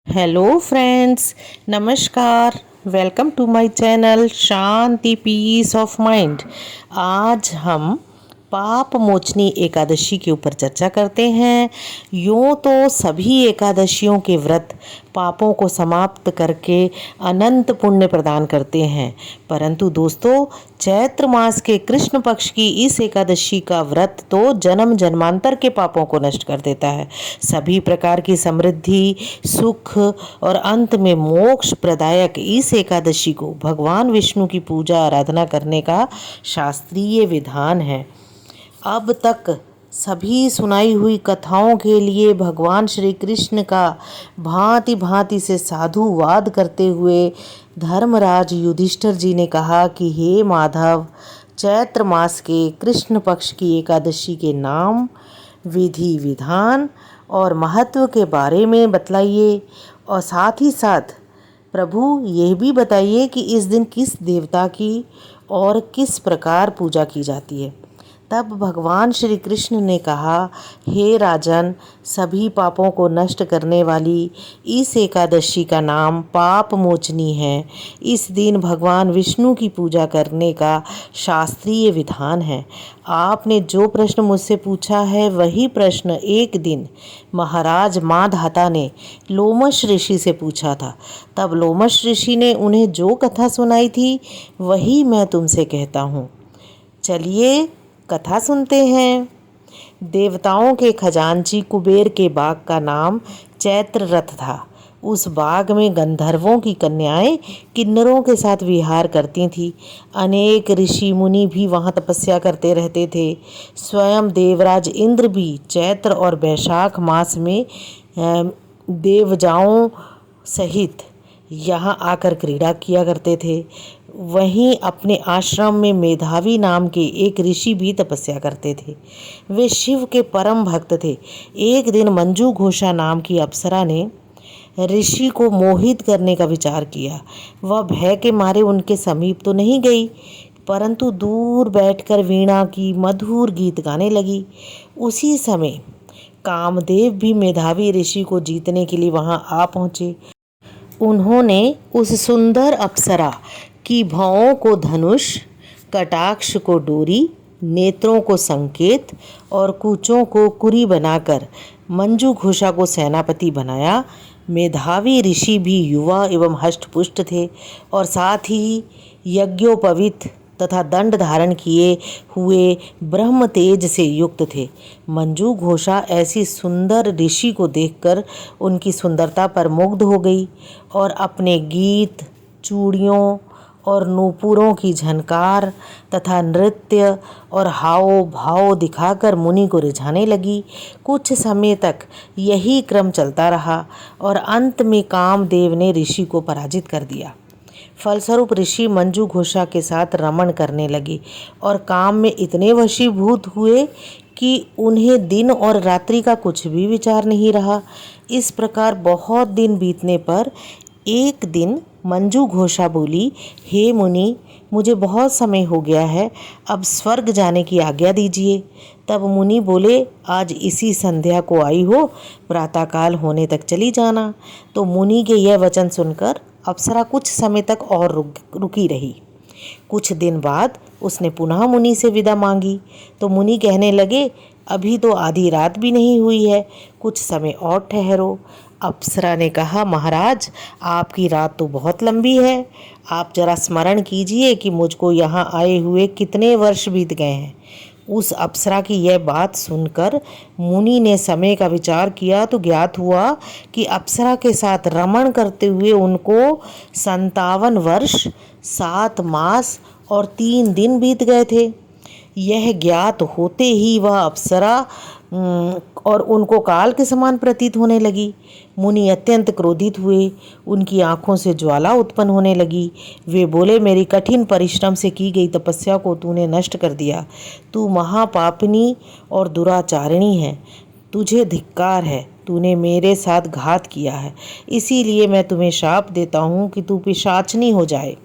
Hello friends, नमस्कार। Welcome to my channel Shanti peace of mind. आज हम पाप मोचनी एकादशी के ऊपर चर्चा करते हैं। यूँ तो सभी एकादशियों के व्रत पापों को समाप्त करके अनंत पुण्य प्रदान करते हैं, परंतु दोस्तों चैत्र मास के कृष्ण पक्ष की इस एकादशी का व्रत तो जन्म जन्मांतर के पापों को नष्ट कर देता है। सभी प्रकार की समृद्धि, सुख और अंत में मोक्ष प्रदायक इस एकादशी को भगवान विष्णु की पूजा आराधना करने का शास्त्रीय विधान है। अब तक सभी सुनाई हुई कथाओं के लिए भगवान श्री कृष्ण का भांति भांति से साधुवाद करते हुए धर्मराज युधिष्ठिर जी ने कहा कि हे माधव, चैत्र मास के कृष्ण पक्ष की एकादशी के नाम, विधि विधान और महत्व के बारे में बतलाइए, और साथ ही साथ प्रभु यह भी बताइए कि इस दिन किस देवता की और किस प्रकार पूजा की जाती है। तब भगवान श्री कृष्ण ने कहा, हे राजन, सभी पापों को नष्ट करने वाली इस एकादशी का नाम पाप मोचनी है। इस दिन भगवान विष्णु की पूजा करने का शास्त्रीय विधान है। आपने जो प्रश्न मुझसे पूछा है वही प्रश्न एक दिन महाराज मांधाता ने लोमश ऋषि से पूछा था। तब लोमश ऋषि ने उन्हें जो कथा सुनाई थी वही मैं तुमसे कहता हूँ। चलिए कथा सुनते हैं। देवताओं के खजांची कुबेर के बाग का नाम चैत्र रथ था। उस बाग में गंधर्वों की कन्याएं किन्नरों के साथ विहार करती थीं। अनेक ऋषि मुनि भी वहां तपस्या करते रहते थे। स्वयं देवराज इंद्र भी चैत्र और वैशाख मास में देवजाओं सहित यहाँ आकर क्रीड़ा किया करते थे। वहीं अपने आश्रम में मेधावी नाम के एक ऋषि भी तपस्या करते थे। वे शिव के परम भक्त थे। एक दिन मंजू घोषा नाम की अप्सरा ने ऋषि को मोहित करने का विचार किया। वह भय के मारे उनके समीप तो नहीं गई, परंतु दूर बैठकर वीणा की मधुर गीत गाने लगी। उसी समय कामदेव भी मेधावी ऋषि को जीतने के लिए वहां आ पहुंचे। उन्होंने उस सुंदर अप्सरा की भौं को धनुष, कटाक्ष को डोरी, नेत्रों को संकेत और कूचों को कुरी बनाकर मंजू घोषा को सेनापति बनाया। मेधावी ऋषि भी युवा एवं हष्टपुष्ट थे और साथ ही यज्ञोपवीत तथा दंड धारण किए हुए ब्रह्म तेज से युक्त थे। मंजू घोषा ऐसी सुंदर ऋषि को देखकर उनकी सुंदरता पर मुग्ध हो गई और अपने गीत, चूड़ियों और नूपुरों की झनकार तथा नृत्य और हाव भाव दिखाकर मुनि को रिझाने लगी। कुछ समय तक यही क्रम चलता रहा और अंत में कामदेव ने ऋषि को पराजित कर दिया। फलस्वरूप ऋषि मंजू घोषा के साथ रमण करने लगे और काम में इतने वशीभूत हुए कि उन्हें दिन और रात्रि का कुछ भी विचार नहीं रहा। इस प्रकार बहुत दिन बीतने पर एक दिन मंजू घोषा बोली, हे मुनि, मुझे बहुत समय हो गया है, अब स्वर्ग जाने की आज्ञा दीजिए। तब मुनि बोले, आज इसी संध्या को आई हो, प्रातःकाल होने तक चली जाना। तो मुनि के यह वचन सुनकर अप्सरा कुछ समय तक और रुकी रही। कुछ दिन बाद उसने पुनः मुनि से विदा मांगी तो मुनि कहने लगे, अभी तो आधी रात भी नहीं हुई है, कुछ समय और ठहरो। अप्सरा ने कहा, महाराज, आपकी रात तो बहुत लंबी है। आप जरा स्मरण कीजिए कि मुझको यहाँ आए हुए कितने वर्ष बीत गए हैं। उस अप्सरा की यह बात सुनकर मुनि ने समय का विचार किया तो ज्ञात हुआ कि अप्सरा के साथ रमण करते हुए उनको 57 वर्ष 7 मास और 3 दिन बीत गए थे। यह ज्ञात होते ही वह अप्सरा और उनको काल के समान प्रतीत होने लगी। मुनि अत्यंत क्रोधित हुए, उनकी आंखों से ज्वाला उत्पन्न होने लगी। वे बोले, मेरी कठिन परिश्रम से की गई तपस्या को तूने नष्ट कर दिया। तू महापापिनी और दुराचारिणी है, तुझे धिक्कार है, तूने मेरे साथ घात किया है। इसीलिए मैं तुम्हें शाप देता हूँ कि तू पिशाचनी हो जाए।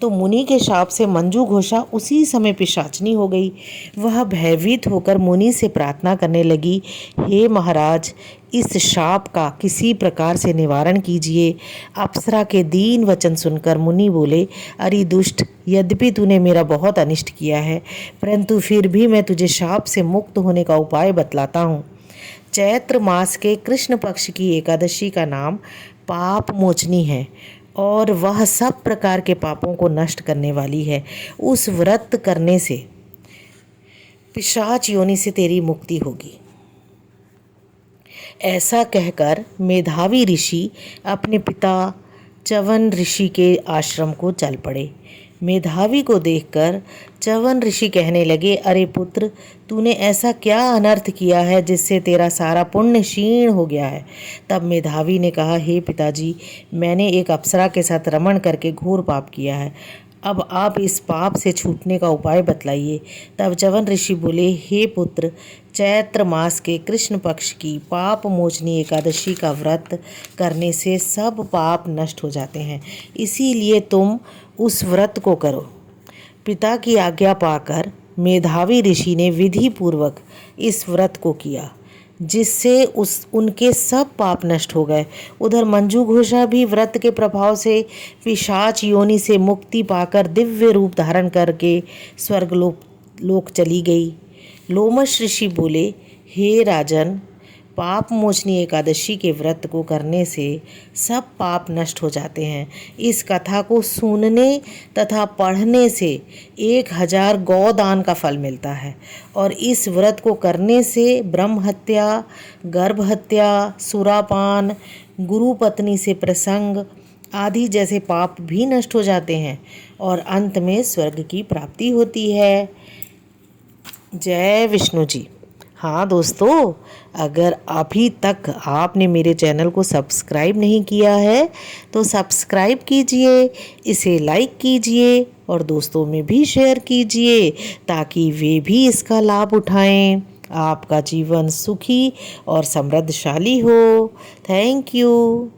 तो मुनि के शाप से मंजू घोषा उसी समय पिशाचनी हो गई। वह भयभीत होकर मुनि से प्रार्थना करने लगी, हे महाराज, इस शाप का किसी प्रकार से निवारण कीजिए। अप्सरा के दीन वचन सुनकर मुनि बोले, अरे दुष्ट, यद्यपि तूने मेरा बहुत अनिष्ट किया है, परंतु फिर भी मैं तुझे शाप से मुक्त होने का उपाय बतलाता हूँ। चैत्र मास के कृष्ण पक्ष की एकादशी का नाम पाप मोचनी है और वह सब प्रकार के पापों को नष्ट करने वाली है। उस व्रत करने से पिशाच योनि से तेरी मुक्ति होगी। ऐसा कहकर मेधावी ऋषि अपने पिता च्यवन ऋषि के आश्रम को चल पड़े। मेधावी को देखकर च्यवन ऋषि कहने लगे, अरे पुत्र, तूने ऐसा क्या अनर्थ किया है जिससे तेरा सारा पुण्य क्षीण हो गया है। तब मेधावी ने कहा, हे पिताजी, मैंने एक अप्सरा के साथ रमण करके घोर पाप किया है। अब आप इस पाप से छूटने का उपाय बतलाइए। तब च्यवन ऋषि बोले, हे पुत्र, चैत्र मास के कृष्ण पक्ष की पाप मोचनी एकादशी का व्रत करने से सब पाप नष्ट हो जाते हैं, इसीलिए तुम उस व्रत को करो। पिता की आज्ञा पाकर मेधावी ऋषि ने विधि पूर्वक इस व्रत को किया, जिससे उनके सब पाप नष्ट हो गए। उधर मंजू घोषा भी व्रत के प्रभाव से पिशाच योनि से मुक्ति पाकर दिव्य रूप धारण करके स्वर्गलोक चली गई। लोमश ऋषि बोले, हे राजन, पाप मोचनी एकादशी के व्रत को करने से सब पाप नष्ट हो जाते हैं। इस कथा को सुनने तथा पढ़ने से 1000 गौदान का फल मिलता है और इस व्रत को करने से ब्रह्म हत्या, गर्भ हत्या, सुरापान, गुरु पत्नी से प्रसंग आदि जैसे पाप भी नष्ट हो जाते हैं और अंत में स्वर्ग की प्राप्ति होती है। जय विष्णु जी। हाँ दोस्तों, अगर अभी तक आपने मेरे चैनल को सब्सक्राइब नहीं किया है तो सब्सक्राइब कीजिए, इसे लाइक कीजिए और दोस्तों में भी शेयर कीजिए ताकि वे भी इसका लाभ उठाएं। आपका जीवन सुखी और समृद्धशाली हो। Thank you.